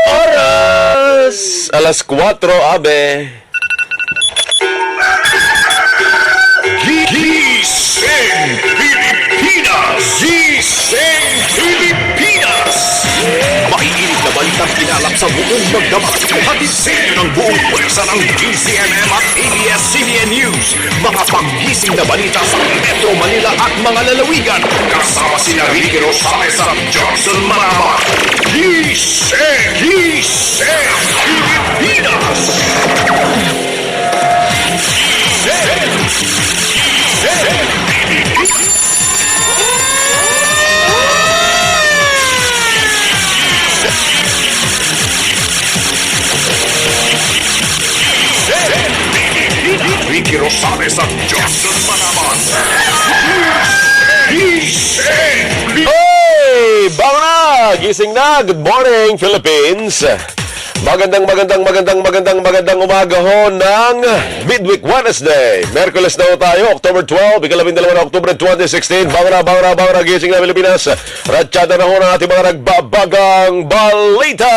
Oras! Alas 4, abe. Gising Pilipinas! Gising Pilipinas! Makikinig na balitang pinalap sa buong magdamag. Hatid sa inyo ng buong pwersa ng DZMM at ABS-CBN News. Mga panggising na balita sa Metro Manila at mga lalawigan. Kasama sina Ricky Rosales at Johnson Marama. Gising! Gising Pilipinas! Ricky Rosales at Johnson Manaman. Gising! Hey! Bangon na! Gising na! Good morning, Philippines! Magandang umaga ho ng Midweek Wednesday. Merkules na ho tayo, October 12, ikalabindalawa na October 2016. Bangon na, gising na Pilipinas. Ratsyada na ho ng ating mga nagbabagang balita.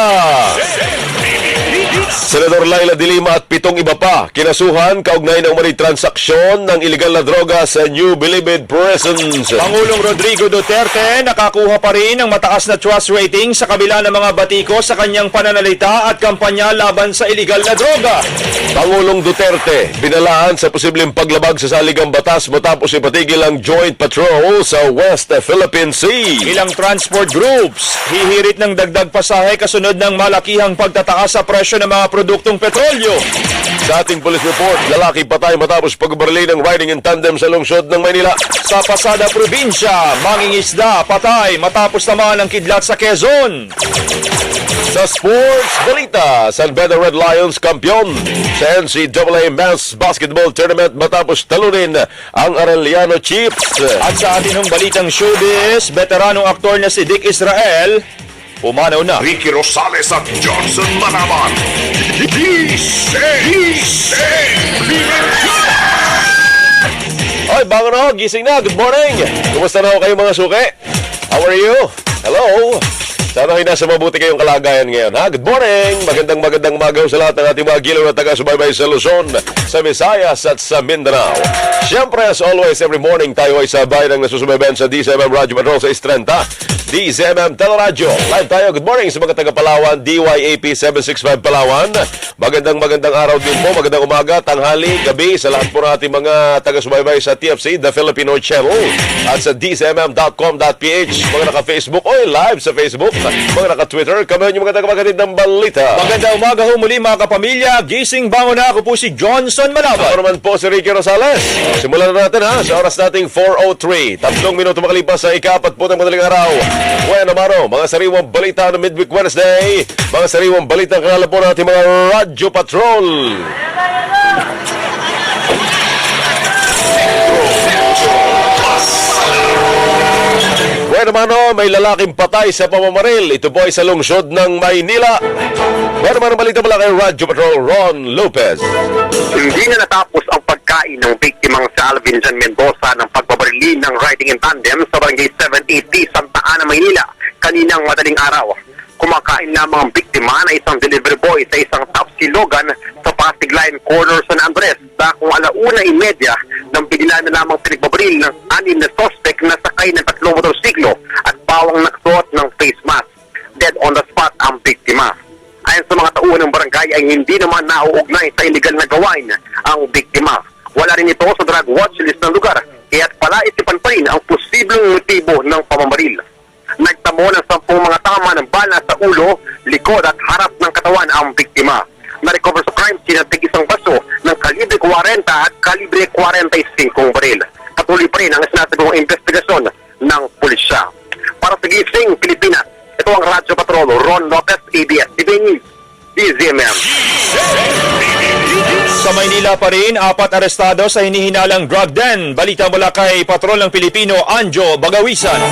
Senador Laila de Lima at 7 iba pa kinasuhan kaugnay ng umano'y transaksyon ng iligal na droga sa New Bilibid Prisons. Pangulong Rodrigo Duterte nakakuha pa rin ng mataas na trust rating sa kabila ng mga batiko sa kanyang pananalita at kampanya laban sa iligal na droga. Pangulong Duterte binalaan sa posibleng paglabag sa saligang batas matapos ipatigil ang joint patrol sa West Philippine Sea. Ilang transport groups hihirit ng dagdag pasahe kasunod ng malakihang pagtataas sa presyo ng mga produktong petrolyo. Sa ating police report, lalaki patay matapos pagbarili ng riding in tandem sa lungsod ng Maynila. Sa Pasada Probinsya, mangingisda patay matapos tamaan ng kidlat sa Quezon. Sa sports balita, San Pedro Red Lions kampiyon sa NCAA Men's Basketball Tournament matapos talunin ang Arellano Chiefs. At sa ating balitang showbiz, veteranong aktor na si Dick Israel pumanaw na. Ricky Rosales at Johnson Manaman. Gising! Gising Pilipinas! Oy, bangon na ho, gising na, good morning! Kumusta na ho kayo mga suki? How are you? Hello! Sana kayo nasa mabuti kayong kalagayan ngayon, ha? Good morning! Magandang umaga sa lahat ng ating mga gilaw na taga-subaybay sa Luzon, sa Visayas at sa Mindanao. Siyempre, as always, every morning tayo ay sabay ng nasusubaybayan sa DZMM Radio Patrol sa 630, DZMM Teleradyo. Live tayo, good morning sa mga taga-Palawan, DYAP 765 Palawan. Magandang araw din po, magandang umaga, tanghali, gabi sa lahat po ng ating mga taga-subaybay sa TFC, The Filipino Channel, at sa dzmm.com.ph. Mga naka-Facebook, live sa Facebook. Mga naka-Twitter, kami yung mga taga-magatid ng balita. Magandang umaga ho muli mga kapamilya. Gising bangon na, ako po si Johnson Malaban. Ako naman po si Ricky Rosales. Simulan na natin ha, sa oras nating 4:03. 3 minuto makalipas sa ika-4 ng madaling araw. Bueno, Maro, mga sariwang balita ng Midweek Wednesday. Mga sariwang balita ng kanala po natin mga Radyo Patrol. Bueno, Mano, may lalaking patay sa pamamaril. Ito po ay sa lungsod ng Maynila. Bueno, Mano, balita pala kay Radyo Patrol, Ron Lopez. Hindi na natapos ang pagkain ng biktimang si Alvin Jan Mendoza ng pagbabarili ng riding in tandem sa barangay 780 Santa Ana, Maynila kaninang madaling araw. Kumakain lamang ang biktima na isang delivery boy sa isang tapsilogan sa Pasig Line Corner, San Andres na kung 1:30 nang bigla na lamang pinagbabaril ng 6 na suspect na sakay ng 3 motorsiklo at pawang naksuot ng face mask. Dead on the spot ang biktima. Ayon sa mga tauhan ng barangay ay hindi naman nauugnay sa illegal na gawain ang biktima. Wala rin ito sa drug watch list ng lugar, kaya't palaisipan pa rin ang posibleng motibo ng pamamaril. Nagtamo ng 10 mga tama ng bala sa ulo, likod at harap ng katawan ang biktima. Na-recover sa crime scene at isang baso ng kalibre 40 at kalibre 45 baril. Patuloy pa rin ang sinasagawang investigasyon ng pulisya. Para sa Gising Pilipinas, ito ang Radyo Patrol, Ron Lopez, ABS-CBN News, DZMM. Sa Maynila pa rin, 4 arestado sa hinihinalang drug den. Balita mula kay Patrol ng Pilipino, Anjo Bagawisan.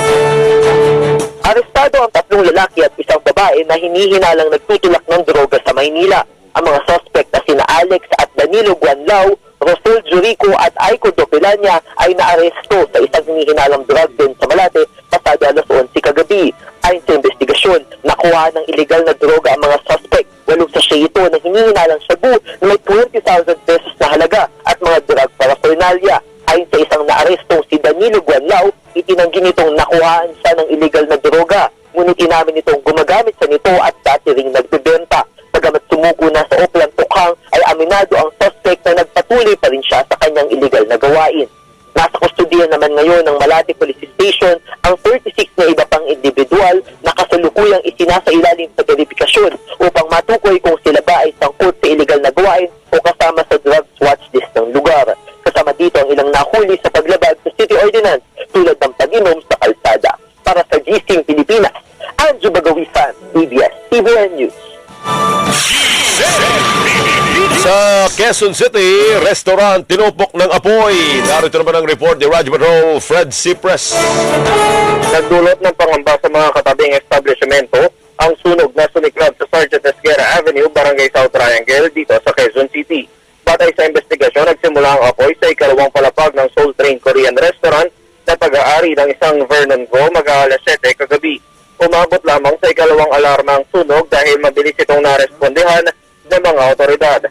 Arestado ang 3 lalaki at isang babae na hinihinalang nagtutulak ng droga sa Maynila. Ang mga suspect na sina Alex at Danilo Guanlao, Rosel Jurico at Aiko Dopelanya ay naaresto sa isang hinihinalang drug den sa Malate pasado alas 11 kagabi. Ayon sa investigasyon, nakuha ng illegal na droga ang mga suspect. 8 sachet ito na hinihinalang shabu na may 20,000 pesos na halaga at mga drug paraphernalia. Ayon sa isang naarestong si Danilo Guanlao, itinanggi nitong nakuhaan siya ng illegal na droga. Ngunit inamin nitong gumagamit siya nito at dati ring nagbebenta. Bagamat sumuko na sa Oplan Tukhang, ay aminado ang suspect na nagpatuloy pa rin siya sa kanyang illegal na gawain. Nasa kustodiyan naman ngayon ng Malate Police Station ang 36 na iba pang individual na kasalukuyang isinasailalim sa verifikasyon upang matukoy kung sila ba ay sangkot sa illegal na gawain o kasama sa drugs watch list ng lugar. Kasama dito ang ilang nahuli sa paglabag sa city ordinance tulad ng pag-inom sa kalsada. Para sa Gising Pilipinas, Anjo Bagawisan, ABS-CBN News. Sa Quezon City, restaurant tinupok ng apoy. Narito naman ang report ni Raj Patrol, Fred Cipres. Nagdulot ng pangamba sa mga katabing establishmento ang sunog na sumiklab sa Sergeant Esguerra Avenue, Barangay South Triangle dito sa Quezon City. Batay sa investigasyon, nagsimula ang apoy sa ikalawang palapag ng Soul Train Korean Restaurant na pag-aari ng isang Vernon Go mag-aalas 7 kagabi. Umabot lamang sa ikalawang alarma ang sunog dahil mabilis itong narespondehan ng mga otoridad.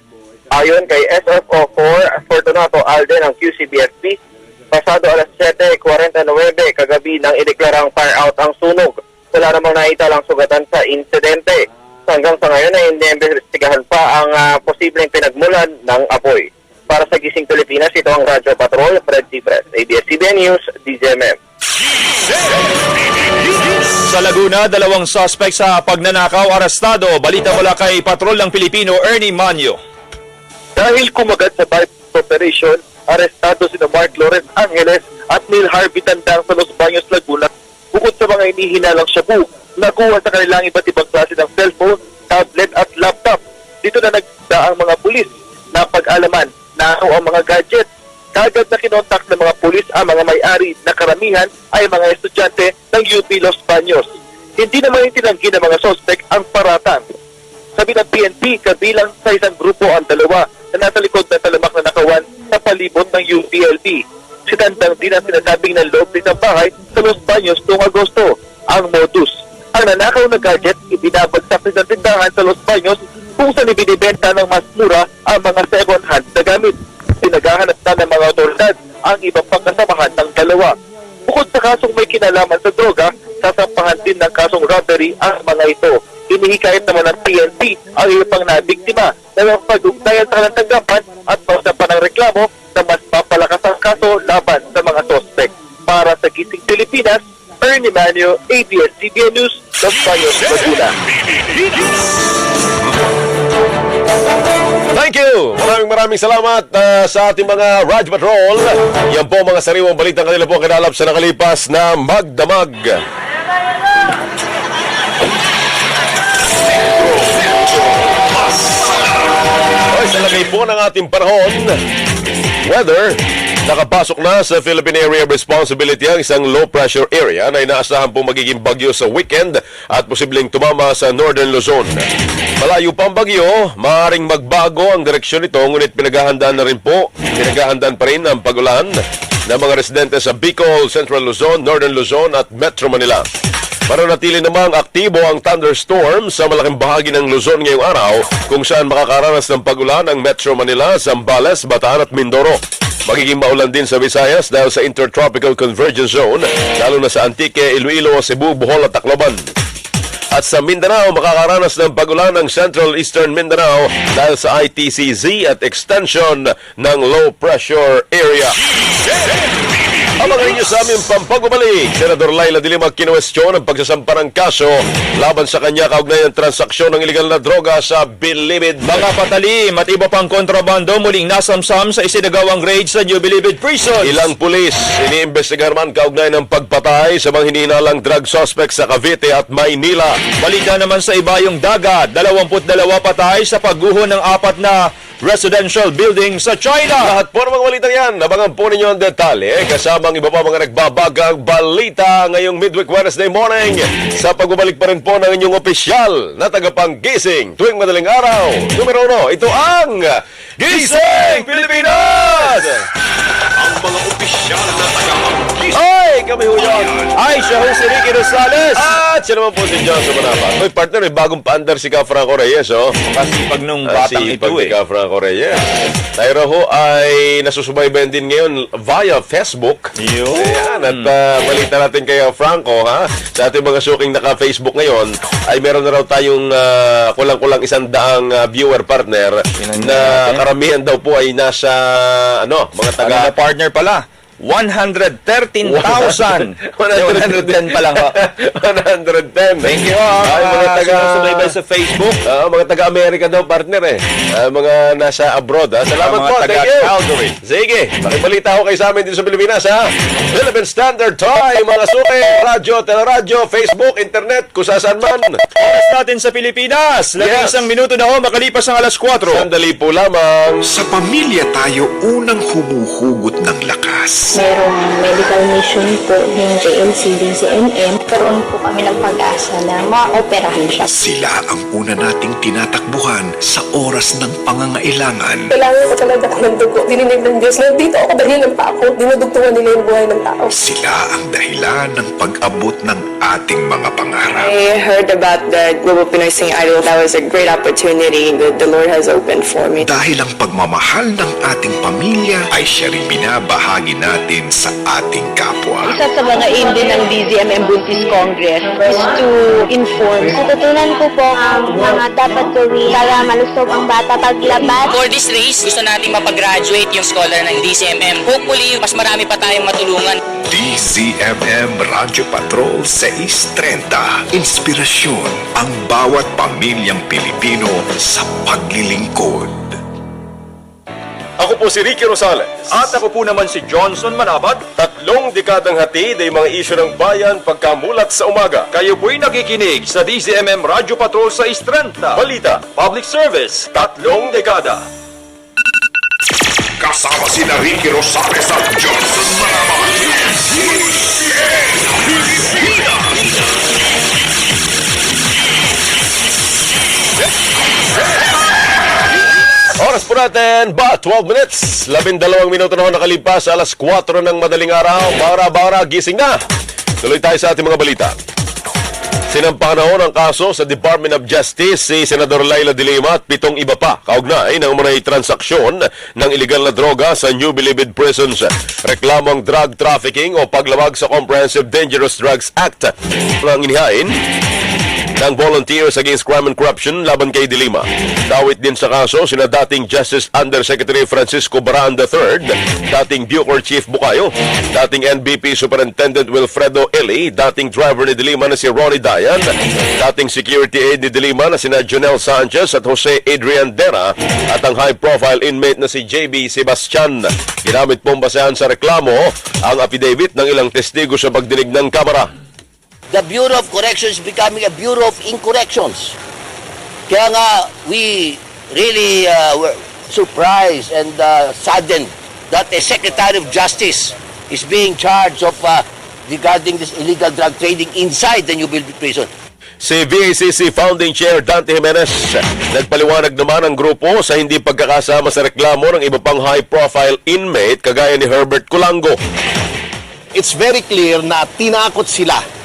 Ayon kay SFO 4 Fortunato Alden ng QCBFP, pasado alas 7:49 kagabi nang ideklarang fire out ang sunog. Wala namang naitalang sugatan sa insidente. Hanggang sa ngayon ay hindi imbestigahan pa ang posibleng pinagmulan ng apoy. Para sa Gising Pilipinas, ito ang Radyo Patrol, Fred Cipres, ABS-CBN News, DZMM. Sa Laguna, 2 suspect sa pagnanakaw arestado. Balita mula kay Patrol ng Pilipino, Ernie Manyo. Dahil kumagat sa bypass operation, arestado sina Mark Lawrence Angeles at Neil Harvey Tandang sa Los Baños, Laguna. Bukod sa mga inihinalang shabu, nakuha sa kanilang iba't ibang klase ng cellphone, tablet at laptop. Dito na nagda ang mga pulis na pag-alaman na ang mga gadget. Kagad na kinontak ng mga pulis ang mga may-ari na karamihan ay mga estudyante ng UP Los Baños. Hindi naman itinanggi ng mga suspect ang paratang. Sabi ng PNP, kabilang sa isang grupo ang dalawa na nasa likod ng talamak na nakawan sa palibot ng UPLB. Si Tandang din ang sinasabing ng loob ng bahay sa Los Baños noong Agosto. Ang modus, ang nanakaw na gadget ibinabagsak sa tindahan sa Los Baños kung saan ibinibenta ng mas mura ang mga second-hand na gamit. Pinaghahanap na ng mga otoridad ang ibang pagkasamahan ng dalawa. Bukod sa kasong may kinalaman sa droga, sasampahan din ng kasong robbery ang mga ito. Inihikayat naman ng PNP ang ibang nabiktima na magpag-ugnayan sa kanilang tanggapan at pausapan ng reklamo na mas papalakas ang kaso laban sa mga suspect. Para sa Gising Pilipinas, Ernie Manyo, ABS-CBN News, Los Baños, Laguna. Thank you! Maraming salamat sa ating mga Raj Patrol. Yan po mga sariwang balitang kanila po kinalap sa nakalipas na magdamag. Ay, sa lagay po ng ating panahon, weather, nakapasok na sa Philippine Area of Responsibility ang isang low-pressure area na inaasahan po magiging bagyo sa weekend at posibleng tumama sa Northern Luzon. Malayo pa ang bagyo, maaaring magbago ang direksyon nito, ngunit pinaghahandaan pa rin ang pagulan ng mga residente sa Bicol, Central Luzon, Northern Luzon at Metro Manila. Mananatili namang aktibo ang thunderstorm sa malaking bahagi ng Luzon ngayong araw kung saan makakaranas ng pagulan ang Metro Manila, Zambales, Bataan at Mindoro. Magiging maulan din sa Visayas dahil sa Intertropical Convergence Zone, lalo na sa Antique, Iloilo, Cebu, Bohol at Tacloban. At sa Mindanao, makakaranas ng pagulan ng Central Eastern Mindanao dahil sa ITCZ at extension ng low pressure area. Abangan ninyo sa aming pampagubalik. Senador Laila Dilima kinuwestiyon ang pagsasampa ng kaso laban sa kanya kaugnay ng transaksyon ng iligal na droga sa Bilibid. Mga patalim at iba pang kontrabando muling nasamsam sa isinagawang raid sa New Bilibid Prison. Ilang pulis iniimbestigar man kaugnay ng pagpatay sa mga hinihinalang drug suspect sa Cavite at Maynila. Balita naman sa ibayong dagat, 22 patay sa pagguho ng 4 na residential building sa China. Lahat po ng mga balitang yan, abangan po ninyo ang detalye kasama ang iba pa mga nagbabagang balita ngayong midweek Wednesday morning sa pagbabalik pa rin po ng inyong opisyal na tagapanggising tuwing madaling araw. Numero 1, ito ang Gising Pilipinas! Ang mga opisyal na tagapanggising. Ay, kami ho yun! Ay, siya ho si Ricky Rosales. At siya naman po si Johnson Manapat. May partner, may bagong paandar si Ka Franco Reyes, oh. Kasi pag nung batang ito Sipag ni eh. Ka Franco Reyes. Tayo ho ay nasusubaybayan din ngayon via Facebook. Yun. Ayan, at balita natin kay Franco, ha? Sa ating mga suking naka-Facebook ngayon, ay meron na raw tayong kulang-kulang 100 viewer partner na karamihan daw po ay nasa, mga taga... Ano na partner pala? 113,000. 110 pa lang ho. 110. Thank you. Ay, mga taga... Sumusubaybay sa Facebook. mga taga-Amerika daw, partner eh. Mga nasa abroad, ha? Salamat Mga po, thank you. taga-Calgary. Sige, pakibalita ko kayo sa amin dito sa Pilipinas, ha? Philippine Standard Time, mga suki, radyo, teleradyo, Facebook, internet, kung saan man. Oras natin sa Pilipinas. Yes. Isang minuto na ho, makalipas ang alas 4. Sandali po lamang. Sa pamilya tayo unang humuhugot ng lakas. Merong medical mission po yung JLC, DCMM. Karoon po kami ng pag-asa na ma-operahan siya. Sila ang una nating tinatakbuhan sa oras ng pangangailangan. Kailangan ko talaga ng dugo. Dininig ng Diyos. Nandito ako dahilan pa ako. Dinudugtungan nila yung buhay ng tao. Sila ang dahilan ng pag-abot ng ating mga pangarap. I heard about the Global Pinoy Sing Idol. That was a great opportunity that the Lord has opened for me. Dahil ang pagmamahal ng ating pamilya ay siya rin binabahagi natin sa ating kapwa. Isa sa mga aim din ng DZMM Buntis Congress is to inform. Natutunan ko po ang mga dapat gawin para malusog ang bata paglabas. For this race, gusto natin mapag-graduate yung scholar ng DCMM. Hopefully, mas marami pa tayong matulungan. DZMM Radyo Patrol 630. Inspirasyon ang bawat pamilyang Pilipino sa paglilingkod. Ako po si Ricky Rosales. At ako po naman si Johnson Manabat. 3 dekadang hatid ay mga isyu ng bayan pagkamulat sa umaga. Kayo po'y nakikinig sa DZMM Radyo Patrol sa 630. Balita, Public Service, 3 dekada. Kasama sina Ricky Rosales at Johnson Manabat. oras po natin, 12 minutes. 12 minuto na ho nakalipas sa alas 4 ng madaling araw. Bara-bara, gising na. Tuloy tayo sa ating mga balita. Sinampahan na ho ng kaso sa Department of Justice si Senador Laila de Lima at 7 iba pa kaugnay ng umunay transaksyon ng iligal na droga sa New Bilibid Prisons. Reklamong drug trafficking o paglabag sa Comprehensive Dangerous Drugs Act ang inihain ng Volunteers Against Crime and Corruption laban kay de Lima. Dawit din sa kaso sina dating Justice Undersecretary Francisco Baraan III, dating Bucor Chief Bukayo, dating NBP Superintendent Wilfredo Eli, dating driver ni de Lima na si Ronnie Dayan, dating security aide ni de Lima na sina Jonel Sanchez at Jose Adrian Dera, at ang high-profile inmate na si JB Sebastian. Ginamit pong basehan sa reklamo ang affidavit ng ilang testigo sa pagdinig ng kamera. The Bureau of Corrections is becoming a Bureau of Incorrections. Kaya nga, we really were surprised and saddened that a Secretary of Justice is being charged of regarding this illegal drug trading inside the New Bilibid Prison. Si VACC Founding Chair Dante Jimenez, nagpaliwanag naman ang grupo sa hindi pagkakasama sa reklamo ng iba pang high-profile inmate kagaya ni Herbert Culango. It's very clear na tinakot sila.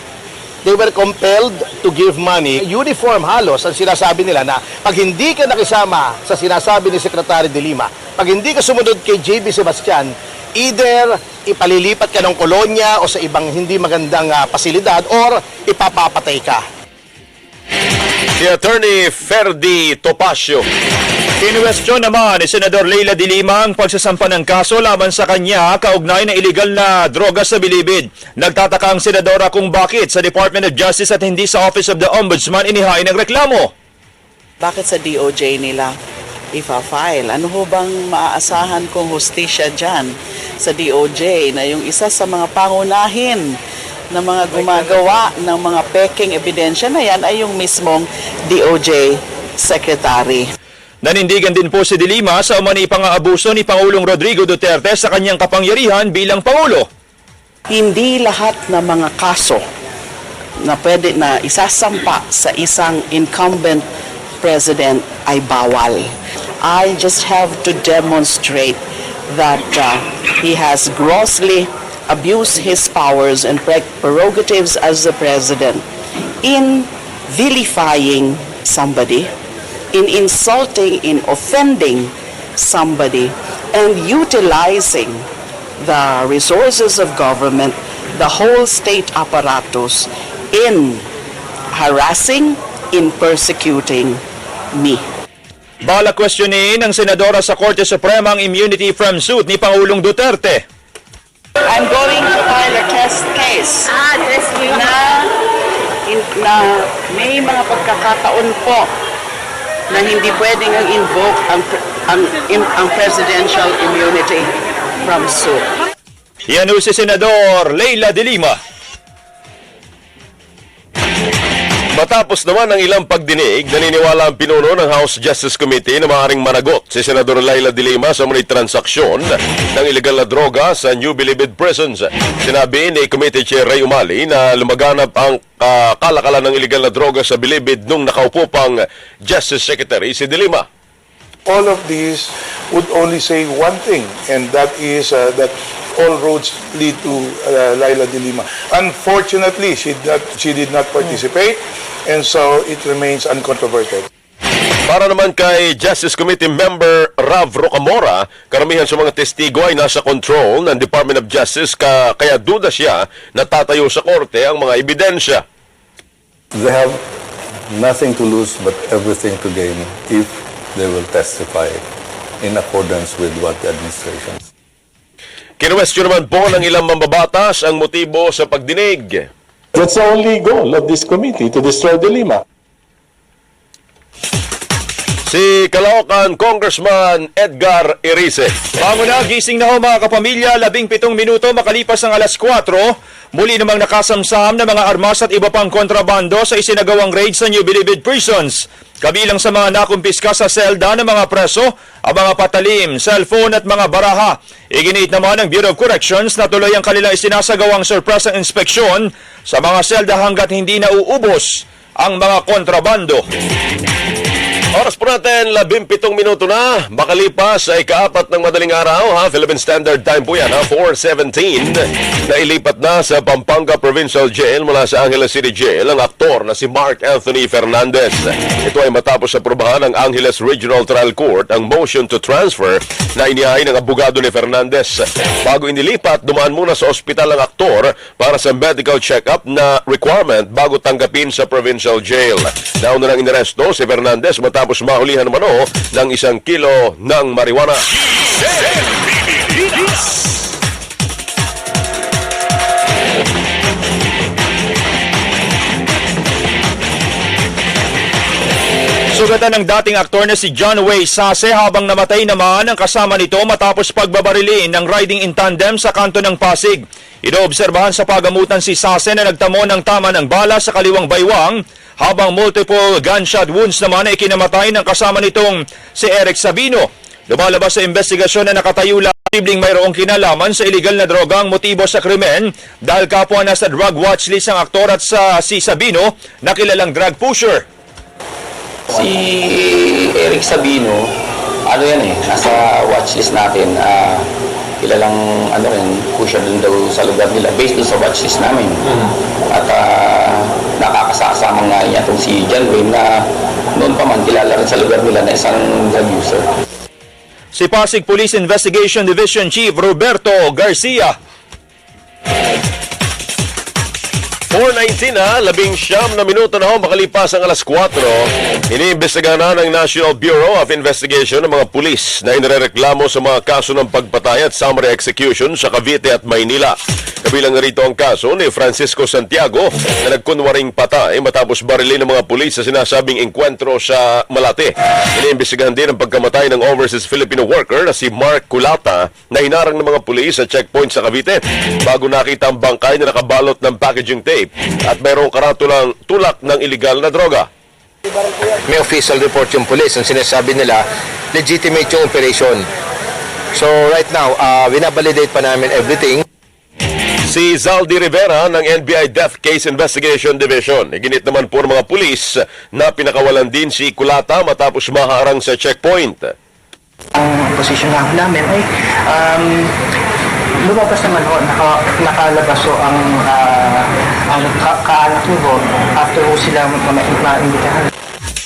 They were compelled to give money. Uniform halos ang sinasabi nila na pag hindi ka nakisama sa sinasabi ni Secretary de Lima, pag hindi ka sumunod kay JB Sebastian, either ipalilipat ka ng kolonya o sa ibang hindi magandang pasilidad or ipapapatay ka. Si Attorney Ferdy Topacio. Kinwestiyon naman ni Senador Leila de Lima ang pagsasampa ng kaso laban sa kanya kaugnay ng illegal na droga sa Bilibid. Nagtataka ang senadora kung bakit sa Department of Justice at hindi sa Office of the Ombudsman inihain ang reklamo. Bakit sa DOJ nila ipa-file? Ano ho bang maaasahan kong hustisya dyan sa DOJ na yung isa sa mga pangunahin na mga gumagawa ng mga peking ebidensya na yan ay yung mismong DOJ Secretary? Nanindigan din po si De Lima sa umano'y pang-aabuso ni Pangulong Rodrigo Duterte sa kanyang kapangyarihan bilang Pangulo. Hindi lahat ng mga kaso na pwede na isasampa sa isang incumbent president ay bawal. I just have to demonstrate that he has grossly abused his powers and prerogatives as the president in vilifying somebody, in insulting, in offending somebody, and utilizing the resources of government, the whole state apparatus, in harassing, in persecuting me. Bala questionin ng senadora sa Korte Suprema ang immunity from suit ni Pangulong Duterte. I'm going to file a test case na may mga pagkakataon po na hindi pwedeng invoke ang presidential immunity from suit. Yan ho si Senador Leila De Lima. Matapos naman ang ilang pagdinig, naniniwala ang pinuno ng House Justice Committee na maaaring managot si Senador Leila De Lima sa mga transaksyon ng illegal na droga sa New Bilibid prisons. Sinabi ni Committee Chair Ray Umali na lumaganap ang kalakalan ng illegal na droga sa Bilibid nung nakaupo pang Justice Secretary si De Lima. All of these would only say one thing, and that is that all roads lead to Leila De Lima. Unfortunately, she did not participate, and so it remains uncontroverted. Para naman kay Justice Committee Member Rav Rocamora, karamihan sa mga testigo ay nasa control ng Department of Justice kaya duda siya na tatayo sa korte ang mga ebidensya. They have nothing to lose but everything to gain if they will testify in accordance with what the administration. Kinwestiyon naman po ng ilang mambabatas ang motibo sa pagdinig. That's the only goal of this committee, to destroy De Lima. Si Caloocan Congressman Edgar Erice. Bago na, gising na ho mga kapamilya, 17 minuto makalipas ang alas 4, muli namang nakasamsam na mga armas at iba pang kontrabando sa isinagawang raid sa New Bilibid prisons. Kabilang sa mga nakumpiska sa selda ng mga preso, ang mga patalim, cellphone at mga baraha. Iginit naman ng Bureau of Corrections na tuloy ang kanilang isinasagawang surpresang inspeksyon sa mga selda hanggat hindi nauubos ang mga kontrabando. Oras po natin, 17 minuto na. Makalipas ay kaapat ng madaling araw, Philippine Standard Time po yan, 4:17. Nailipat na sa Pampanga Provincial Jail mula sa Angeles City Jail ang aktor na si Mark Anthony Fernandez. Ito ay matapos aprobahan ng Angeles Regional Trial Court ang motion to transfer na inihain ng abogado ni Fernandez. Bago inilipat, dumaan muna sa ospital ang aktor para sa medical check-up na requirement bago tanggapin sa Provincial Jail. Nauna nang inaresto si Fernandez matapos mahulihan naman ng 1 kilo ng marijuana. Sugatan ng dating aktor na si John Way Sase habang namatay naman ang kasama nito matapos pagbabarilin ng riding in tandem sa kanto ng Pasig. Inoobserbahan sa pagamutan si Sase na nagtamo ng tama ng bala sa kaliwang baywang habang multiple gunshot wounds naman ay kinamatay ng kasama nitong si Eric Sabino. Lumalabas sa investigasyon na nakatayo lang posibleng mayroong kinalaman sa illegal na droga ang motibo sa krimen dahil kapwa nasa drug watchlist ang aktor at si Sabino na kilalang drug pusher. Si Eric Sabino, nasa watchlist natin. Kilalang pusher din daw sa lugar nila based doon sa watchlist namin. At nakakasama nga niya itong si John Wayne na noon pa man kilala rin sa lugar nila na isang drug user. Si Pasig Police Investigation Division Chief Roberto Garcia. 4:19 19 na minuto na makalipas ang alas 4. Iniimbestigahan na ng National Bureau of Investigation ng mga pulis na inirereklamo sa mga kaso ng pagpatay at summary execution sa Cavite at Maynila. Kabilang rito ang kaso ni Francisco Santiago na nagkunwaring patay matapos barilin ng mga pulis sa sinasabing engkwentro sa Malate. Iniimbestigahan din ang pagkamatay ng overseas Filipino worker na si Mark Culata na hinarang ng mga pulis sa checkpoint sa Cavite bago nakita ang bangkay na nakabalot ng packaging tape at mayroong karatulang tulak ng iligal na droga. May official report yung police. Ang sinasabi nila, legitimate yung operation. So right now, binabalidate pa namin everything. Si Zaldi Rivera ng NBI Death Case Investigation Division. Iginit naman po ng mga pulis na pinakawalan din si Kulata matapos maharang sa checkpoint. Ang posisyon namin ay lumabas naman ho, nakalabas ho ang kaanak niyo ho after ho sila maimbitahan.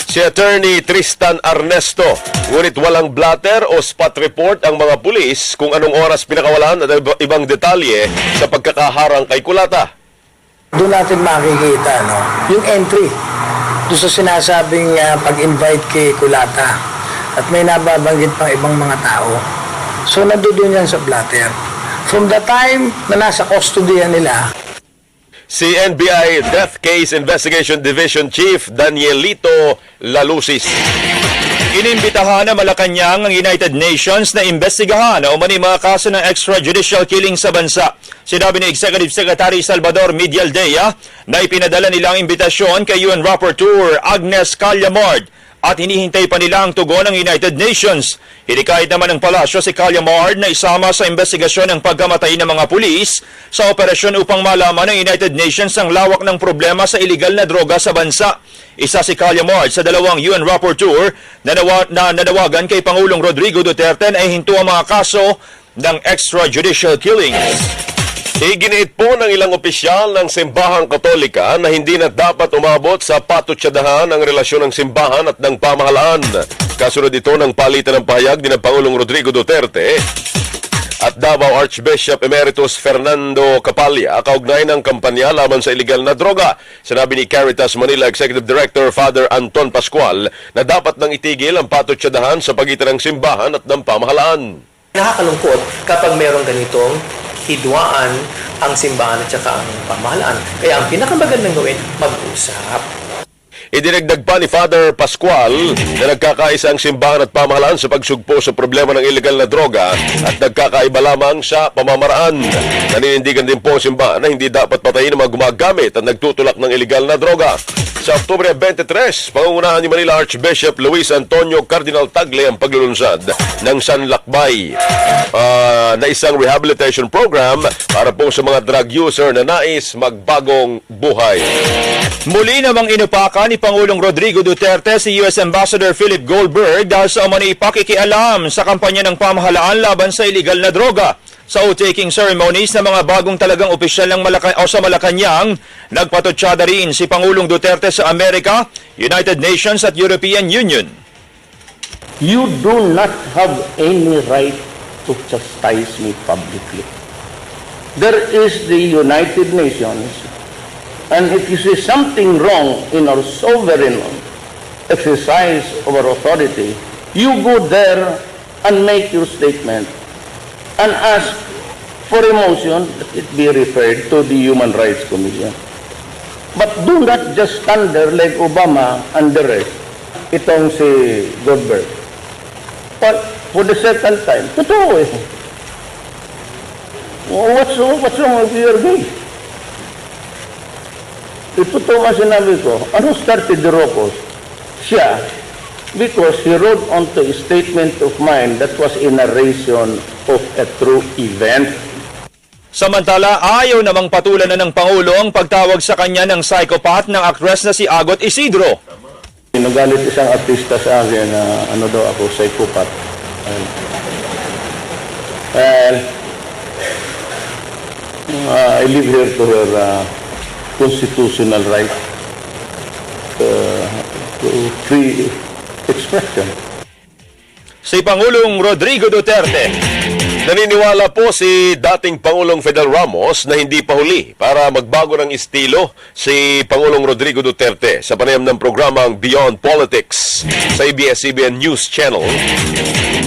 Si Attorney Tristan Arnesto, ngunit walang blatter o spot report ang mga pulis kung anong oras pinakawalan at ibang detalye sa pagkakaharang kay Kulata. Doon natin makikita yung entry doon sa sinasabing pag-invite kay Kulata at may nababanggit pang ibang mga tao. So nandoon yan sa blatter. From the time na nasa custody nila, Si NBI Death Case Investigation Division Chief Danielito Lalusis. Inimbitahan na Malacanang ang United Nations na imbestigahan o umano'y mga kaso ng extrajudicial killing sa bansa. Sinabi ni Executive Secretary Salvador Medialdea na ipinadala nilang imbitasyon kay UN Rapporteur Agnes Callamard at hinihintay pa nila ang tugon ng United Nations. Hinikayat naman ng palasyo si Callamard na isama sa investigasyon ng pagkamatay ng mga pulis sa operasyon upang malaman ng United Nations ang lawak ng problema sa iligal na droga sa bansa. Isa si Callamard sa dalawang UN Rapporteur na nanawagan kay Pangulong Rodrigo Duterte na ihinto ang mga kaso ng extrajudicial killings. Iginiit po ng ilang opisyal ng Simbahang Katolika na hindi na dapat umabot sa patutsadahan ang relasyon ng simbahan at ng pamahalaan. Kasunod ito ng palitan ng pahayag ni Pangulong Rodrigo Duterte at Davao Archbishop Emeritus Fernando Capalla kaugnay ng kampanya laban sa iligal na droga. Sinabi ni Caritas Manila Executive Director Father Anton Pascual na dapat nang itigil ang patutsadahan sa pagitan ng simbahan at ng pamahalaan. nakakalungkot kapag mayroong ganitong hidwaan ang simbahan at saka ang pamahalaan. Kaya ang pinakamagandang gawin, mag-usap. Idinagdag pa ni Father Pascual na nagkakaisa ang simbahan at pamahalaan sa pagsugpo sa problema ng illegal na droga at nagkakaiba lamang sa pamamaraan. Naninindigan din po ang simbahan na hindi dapat patayin ang mga gumagamit at nagtutulak ng illegal na droga. Sa Oktubre 23, pangungunahan ni Manila Archbishop Luis Antonio Cardinal Tagle ang paglulunsad ng Sanlakbay na isang rehabilitation program para po sa mga drug user na nais magbagong buhay. Muli namang inupaka ni Pangulong Rodrigo Duterte si US Ambassador Philip Goldberg dahil sa umano'y pakikialam sa kampanya ng pamahalaan laban sa illegal na droga. Sa oath-taking ceremonies ng mga bagong talagang opisyal ng sa Malacanang, nagpatutsyada rin si Pangulong Duterte sa Amerika, United Nations at European Union. You do not have any right to chastise me publicly. There is the United Nations, and if you see something wrong in our sovereign exercise of our authority, you go there and make your statement and ask for a motion that it be referred to the Human Rights Commission. But do not just stand there like Obama and the rest. Itong si Goldberg. But for the second time, totoo eh. What's wrong with your game? Totoo ang sinabi ko. Ano started the Rocos? Siya, because he wrote onto a statement of mine that was a narration of a true event. Samantala, ayaw namang patulan na ng Pangulo ang pagtawag sa kanya ng psychopath ng actress na si Agot Isidro. Nagalit isang artista sa akin na ano daw ako, psychopath. I leave her to her constitutional right to free expression. Si Pangulong Rodrigo Duterte. Naniniwala po si dating Pangulong Fidel Ramos na hindi pa huli para magbago ng estilo si Pangulong Rodrigo Duterte sa panayam ng programang Beyond Politics sa ABS-CBN News Channel.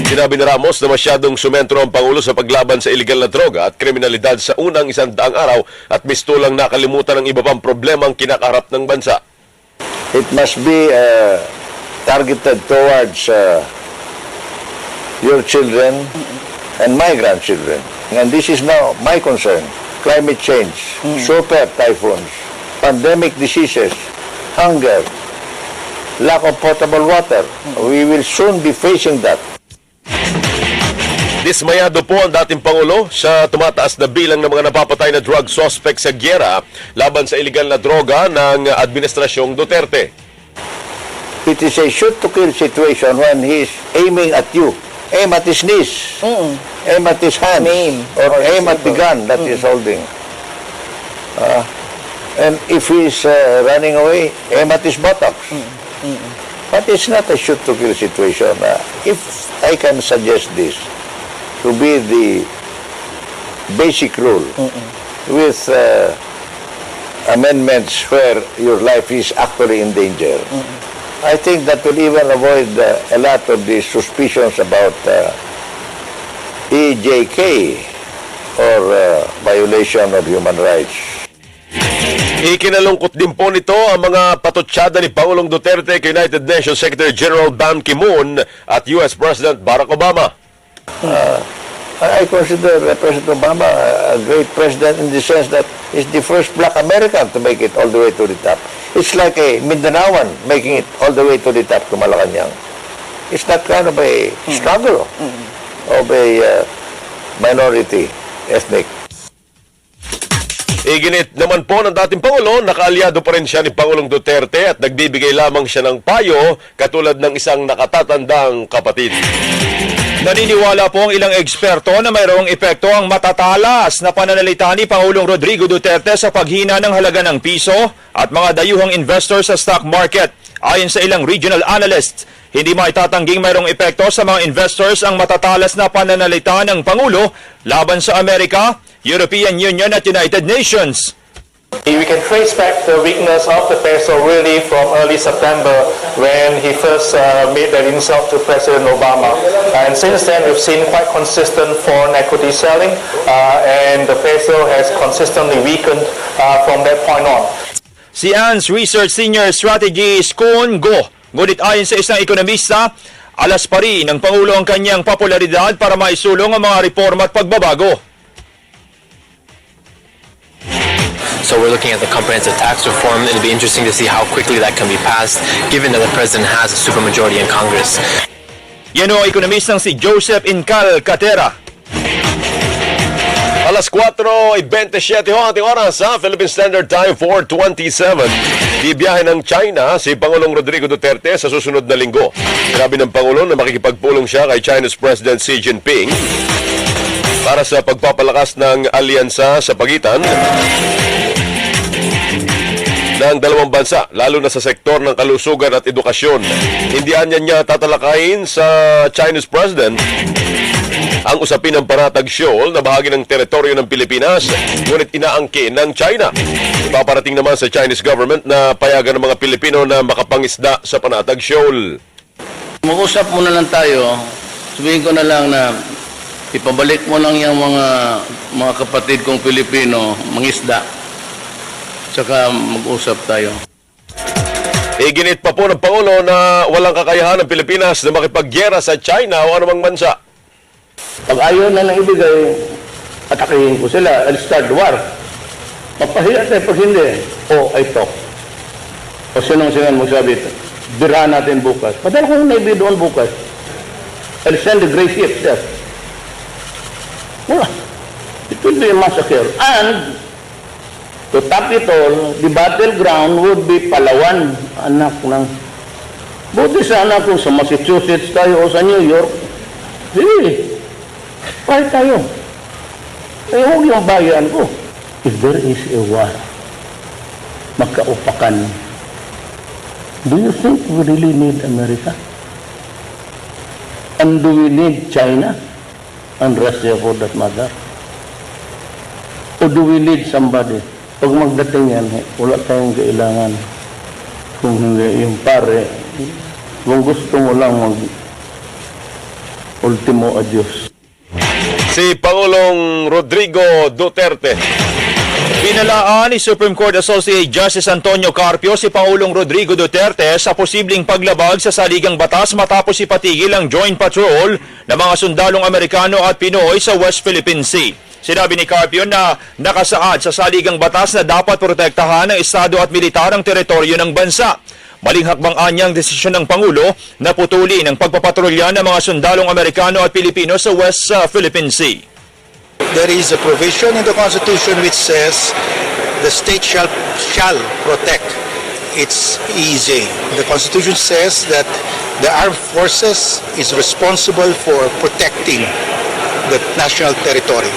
Sinabi ni Ramos na masyadong sumentro ang Pangulo sa paglaban sa illegal na droga at kriminalidad sa unang 100 araw at mistulang nakalimutan ng iba pang problemang kinakaharap ng bansa. It must be targeted towards your children and my grandchildren. And this is now my concern. Climate change, super typhoons, pandemic diseases, hunger, lack of potable water. We will soon be facing that. Dismayado po ang dating Pangulo sa tumataas na bilang ng mga napapatay na drug suspect sa gyera laban sa iligal na droga ng Administrasyong Duterte. It is a shoot-to-kill situation when he's aiming at you. Aim at his knees. Aim at his hands. Or aim at the gun that he's holding. And if he's running away, aim at his buttocks. But it's not a shoot-to-kill situation. If I can suggest this to be the basic rule with amendments where your life is actually in danger, I think that will even avoid a lot of the suspicions about EJK or violation of human rights. Ikinalungkot din po nito ang mga patutsyada ni Pangulong Duterte kay United Nations Secretary General Ban Ki-moon at US President Barack Obama. I consider President Obama a great president in the sense that he's the first black American to make it all the way to the top. It's like a Mindanaoan making it all the way to the top to Malacanang. It's that kind of a struggle of a minority ethnic. Iginit naman po ng dating Pangulo, nakaalyado pa rin siya ni Pangulong Duterte at nagbibigay lamang siya ng payo katulad ng isang nakatatandang kapatid. Naniniwala po ang ilang eksperto na mayroong epekto ang matatalas na pananalita ni Pangulong Rodrigo Duterte sa paghina ng halaga ng piso at mga dayuhang investor sa stock market. Ayon sa ilang regional analysts, hindi maitatangging mayroong epekto sa mga investors ang matatalas na pananalita ng Pangulo laban sa Amerika, European Union at United Nations. We can trace back the weakness of the peso really from early September when he first made that insult to President Obama. And since then, we've seen quite consistent foreign equity selling and the peso has consistently weakened from that point on. Si ANS Research Senior Strategist Kun Go. Ngunit ayon sa isang ekonomista, alas pa rin ng Pangulo ang kanyang popularidad para maisulong ang mga reforma at pagbabago. So we're looking at the comprehensive tax reform. It'll be interesting to see how quickly that can be passed, given that the president has a supermajority in Congress. Yan o ekonomistang si Joseph Incal Catera. Alas 4:27 ho ating oras sa Philippine Standard Time 4:27. Bibiyahe ng China si Pangulong Rodrigo Duterte sa susunod na linggo. Sinabi ng Pangulo na makikipagpulong siya kay China's President Xi Jinping para sa pagpapalakas ng alyansa sa pagitan ng dalawang bansa, lalo na sa sektor ng kalusugan at edukasyon. Hindi niya tatalakayin sa Chinese President ang usapin ng Panatag Shoal na bahagi ng teritoryo ng Pilipinas, ngunit inaangkin ng China. Ipaparating naman sa Chinese government na payagan ng mga Pilipino na makapangisda sa Panatag Shoal. Mag-usap muna lang tayo. Sabihin ko na lang na ipabalik mo lang yung mga kapatid kong Pilipino, mangisda. Tsaka mag-usap tayo. Iginit pa po ng Pangulo na walang kakayahan ng Pilipinas na makipagyera sa China o anumang bansa. Pag ayaw na nang ibigay, atakihin ko sila. I'll start war. Mapahiya tayo pag hindi. O, I talk. O sinong-singan mo sabi, bira natin bukas. Padala kong naibi doon bukas. I'll send the gray ships there. Wala. It will be a massacre. And to top it all, the battleground would be Palawan, anak ng... Buti sana kung sa Massachusetts tayo o sa New York, really, kahit tayo. Eh, huwag yung bayan ko. If there is a war, magkaupakan, do you think we really need America? And do we need China? And Russia for that matter? Or do we need somebody? Pag magdating yan, wala tayong kailangan. Kung hindi yung pare, kung gusto mo lang ultimo adios. Si Pangulong Rodrigo Duterte. Pinalaan ni Supreme Court Associate Justice Antonio Carpio si Pangulong Rodrigo Duterte sa posibleng paglabag sa saligang batas matapos ipatigil ang joint patrol ng mga sundalong Amerikano at Pinoy sa West Philippine Sea. Sinabi ni Carpio na nakasaad sa saligang batas na dapat protektahan ng Estado at militar ang teritoryo ng bansa. Maling hakbang anyang desisyon ng Pangulo na putulin ang pagpapatrolya ng mga sundalong Amerikano at Pilipino sa West Philippine Sea. There is a provision in the Constitution which says the state shall protect its EEZ. The Constitution says that the armed forces is responsible for protecting the national territory.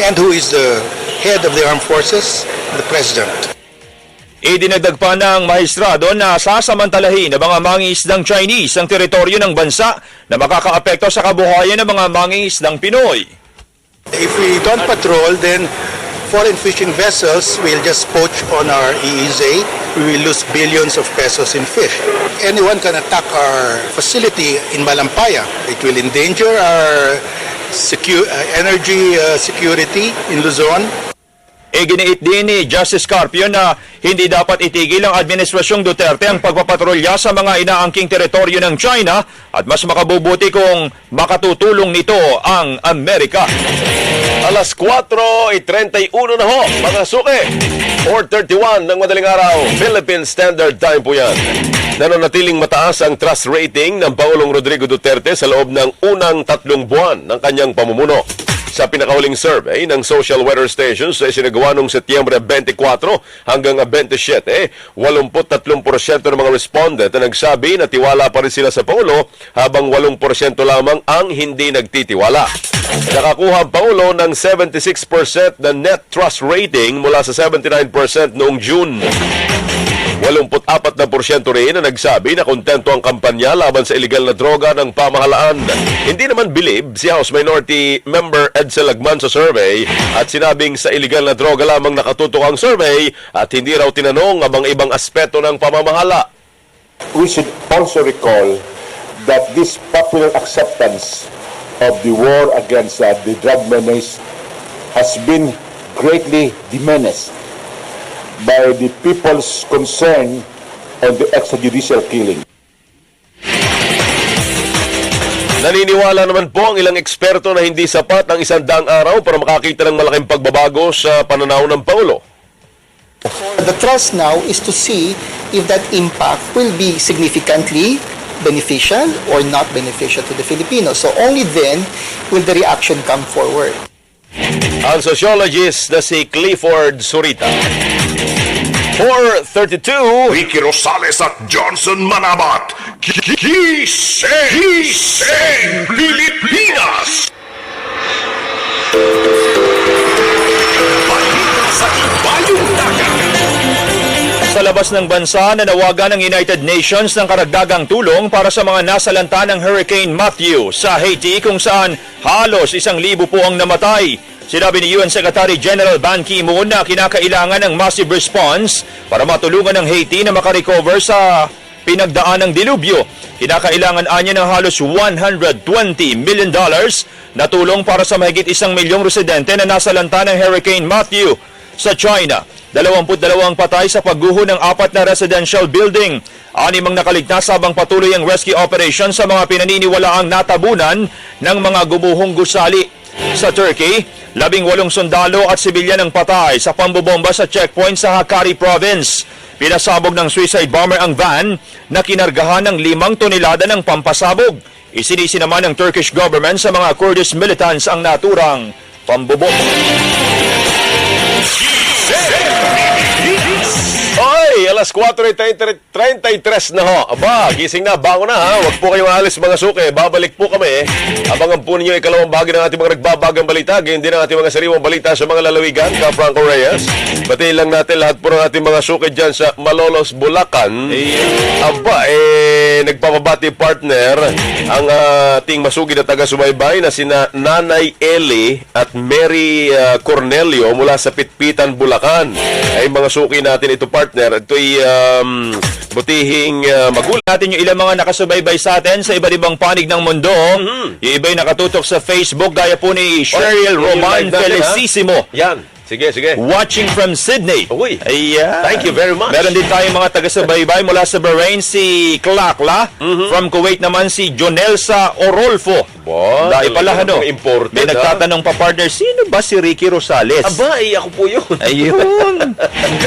And who is the head of the armed forces? The President. Idinagdag pa ng mahistrado na sasamantalahin ng mga mangingisdang Chinese ang teritoryo ng bansa na makakaapekto sa kabuhayan ng mga mangingisdang Pinoy. If we don't patrol, then foreign fishing vessels will just poach on our EEZ. We will lose billions of pesos in fish. Anyone can attack our facility in Malampaya. It will endanger our energy security in Luzon. Giniit din ni Justice Carpio na hindi dapat itigil ng Administrasyong Duterte ang pagpapatrolya sa mga inaangking teritoryo ng China at mas makabubuti kung makatutulong nito ang Amerika. Alas 4:31 na ho, mga suki. 4:31 ng madaling araw, Philippine Standard Time po yan. Nananatiling mataas ang trust rating ng Pangulong Rodrigo Duterte sa loob ng unang 3 buwan ng kanyang pamumuno. Sa pinakahuling survey ng social weather stations ay sinagawa noong Setyembre 24 hanggang 27, 83% ng mga respondent na nagsabi na tiwala pa rin sila sa Pangulo habang 8% lamang ang hindi nagtitiwala. Nakakuha ang Pangulo ng 76% na net trust rating mula sa 79% noong June. 84% rin na nagsabi na kontento ang kampanya laban sa illegal na droga ng pamahalaan. Hindi naman bilib si House Minority Member Edsel Lagman sa survey at sinabing sa illegal na droga lamang nakatutok ang survey at hindi raw tinanong ang mga ibang aspeto ng pamamahala. We should also recall that this popular acceptance of the war against the drug menace has been greatly diminished by the people's concern on the extrajudicial killing. Naniniwala naman po ang ilang eksperto na hindi sapat ang 100 araw para makakita ng malaking pagbabago sa pananaw ng Pangulo. The thrust now is to see if that impact will be significantly beneficial or not beneficial to the Filipinos. So only then will the reaction come forward. Ang sociologist na si Clifford Zurita. 4:32. Ricky Rosales at Johnson Manabat. Gising Pilipinas! Balita sa Ibayong Dagat. Sa labas ng bansa, nanawagan ng United Nations ng karagdagang tulong para sa mga nasalanta ng Hurricane Matthew sa Haiti kung saan halos 1,000 po ang namatay. Sinabi ni UN Secretary General Ban Ki-moon na kinakailangan ng massive response para matulungan ng Haiti na makarecover sa pinagdaan ng dilubyo. Kinakailangan anya ng halos $120 million na tulong para sa mahigit 1 milyong residente na nasalanta ng Hurricane Matthew. Sa China, 22 patay sa pagguho ng 4 na residential building. 6 ang nakaligtas habang patuloy ang rescue operation sa mga pinaniniwalaang natabunan ng mga gumuhong gusali. Sa Turkey, 18 sundalo at sibilyan ang patay sa pambobomba sa checkpoint sa Hakkari Province. Pinasabog ng suicide bomber ang van na kinargahan ng 5 tonelada ng pampasabog. Isinisi naman ng Turkish government sa mga Kurdish militants ang naturang pambobomba. Oy, alas 4:33 na ho. Aba, gising na, bango na ha. Huwag po kayong alis mga suke. Babalik po kami. Abangan po ninyo ikalawang bahagi ng ating mga nagbabagang balita. Ganyan din ang ating mga sariwang balita sa mga lalawigan. Ka Franco Reyes. Batiin lang natin lahat po ng ating mga suke dyan sa Malolos, Bulacan. Aba, nagpapabati partner ang ating masugid na taga-subaybay na sina Nanay Eli at Mary Cornelio mula sa Pitpitan, Bulacan. Ay mga suki natin ito partner. Ito'y butihing magulang. Natin yung ilang mga nakasubaybay sa atin sa iba't ibang panig ng mundo. Yung iba'y nakatutok sa Facebook gaya po ni Cheryl Roman Felicissimo. Yan. Sige, sige. Watching from Sydney. Uy. Ayan. Thank you very much. Meron din tayong mga taga-subaybay mula sa Bahrain, si Klakla. From Kuwait naman si Jonelsa Orolfo. Wow, Dahil pala, ano, imported, may nagtatanong pa, partner, sino ba si Ricky Rosales? Aba, ako po yun. Ayun.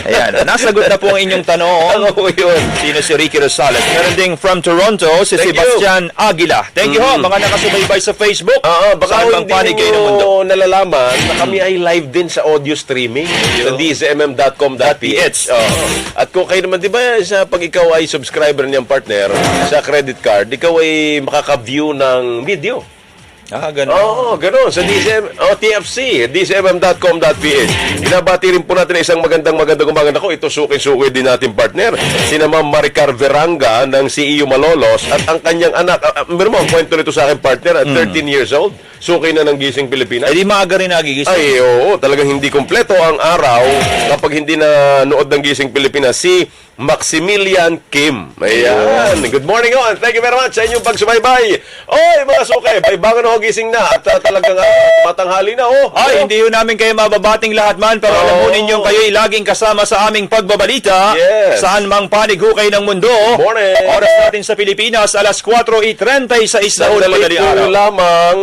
Ayan, nasagot na po ang inyong tanong. Ako po yun. Sino si Ricky Rosales? Meron ding from Toronto, si Thank Sebastian Aguila. Thank you ho, mga nakasubaybay sa Facebook. Baka Saan bang panig kayo ng mundo? ninyo nalalaman na kami ay live din sa audio streaming sa dzmm.com.ph. At kung kayo naman, di ba, pag ikaw ay subscriber niyang partner sa credit card, ikaw ay makaka-view ng video. Ganun. Oo, ganun. Sa TFC, dzmm.com.ph. Binabati rin po natin isang magandang umaga na ko. Ito suki-suki din natin partner. Sina Ma'am Maricar Veranga ng CEO Malolos at ang kanyang anak. Meron mo ang kwento nito sa akin partner at 13 years old. Suki na ng Gising Pilipinas. Ay, di maaga rin nagigising. Ay, oo. Talagang hindi kompleto ang araw kapag hindi na nood ng Gising Pilipinas. Si Maximilian Kim. Ayan. Good morning on. Thank you very much sa inyong pagsubaybay. Oy, mga suke, bago na ako gising na at talagang matanghali na. Ay, hindi yun namin kayo mababating lahat man, pero alam mo ninyong kayo'y laging kasama sa aming pagbabalita. Yes. Saan mang panig hukay ng mundo. Morning. Oras natin sa Pilipinas, alas 4:36 na madaling araw. lamang.